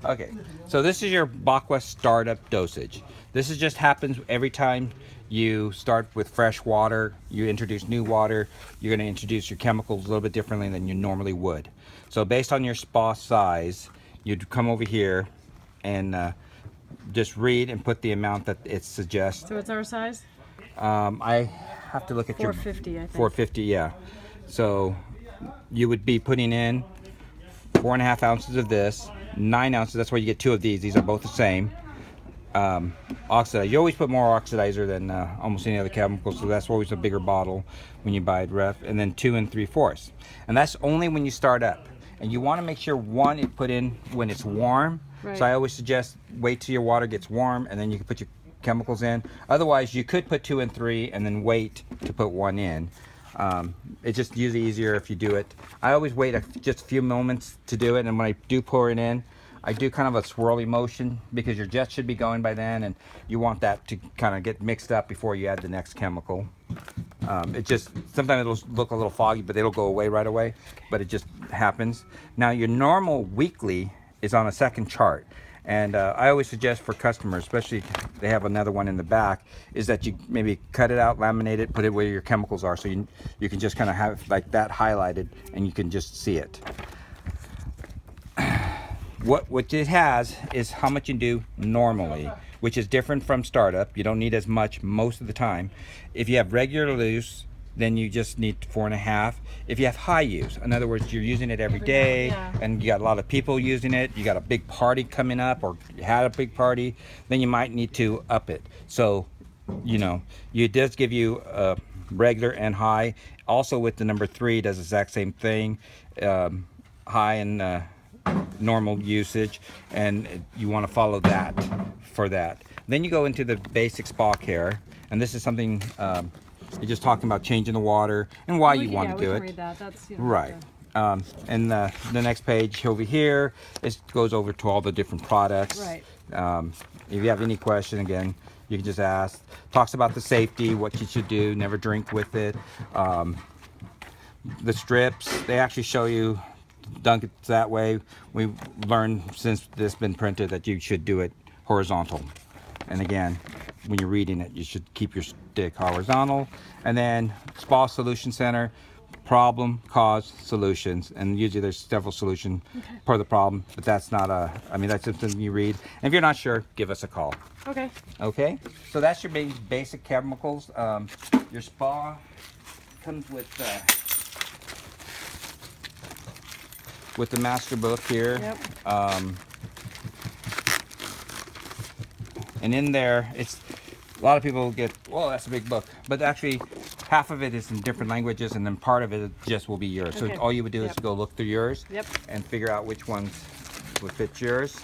Okay, so this is your Bakwa startup dosage. This is just happens every time you start with fresh water, you introduce new water, you're going to introduce your chemicals a little bit differently than you normally would. So based on your spa size, you'd come over here and just read and put the amount that it suggests. So what's our size? I have to look at your 450, I think. 450, yeah. So you would be putting in 4.5 ounces of this, 9 ounces. That's why you get two of these. These are both the same. Oxidizer. You always put more oxidizer than almost any other chemical, so that's always a bigger bottle when you buy it ref. And then 2 3/4, and that's only when you start up. And you want to make sure one is put in when it's warm. Right. So I always suggest wait till your water gets warm, and then you can put your chemicals in. Otherwise, you could put 2 and 3, and then wait to put one in. It's just usually easier if you do it. I always wait just a few moments to do it, and when I do pour it in, I do kind of a swirly motion because your jet should be going by then, and you want that to kind of get mixed up before you add the next chemical. It just, sometimes it'll look a little foggy, but it'll go away right away, but it just happens. Now your normal weekly is on a second chart. And I always suggest for customers, especially if they have another one in the back, is that you maybe cut it out, laminate it, put it where your chemicals are, so you can just kind of have like that highlighted and you can just see it. What it has is how much you do normally, which is different from startup. You don't need as much most of the time. If you have regular use, then you just need 4.5. If you have high use, in other words, you're using it every day, yeah. and you got a lot of people using it, you got a big party coming up, or you had a big party, then you might need to up it. So, you know, it does give you regular and high. Also with the number 3, does the exact same thing, high and normal usage, and you want to follow that for that. Then you go into the basic spa care, and this is something you're just talking about changing the water and why you want to do it. Read that. That's, Right. And the next page over here, it goes over to all the different products. Right. If you have any question, again, you can just ask. Talks about the safety, what you should do, never drink with it. The strips, they actually show you dunk it that way. We've learned since this been printed that you should do it horizontal. And again, when you're reading it, you should keep your stick horizontal. And then Spa Solution Center, problem, cause, solutions. And usually there's several solutions per the problem, but that's not I mean, that's something you read. And if you're not sure, give us a call. Okay. Okay, so that's your basic chemicals. Your spa comes with the master book here. Yep. And in there, it's a lot of people get, well, that's a big book, but actually half of it is in different languages, and then part of it just will be yours. Okay. So all you would do is Yep. go look through yours Yep. and figure out which ones would fit yours.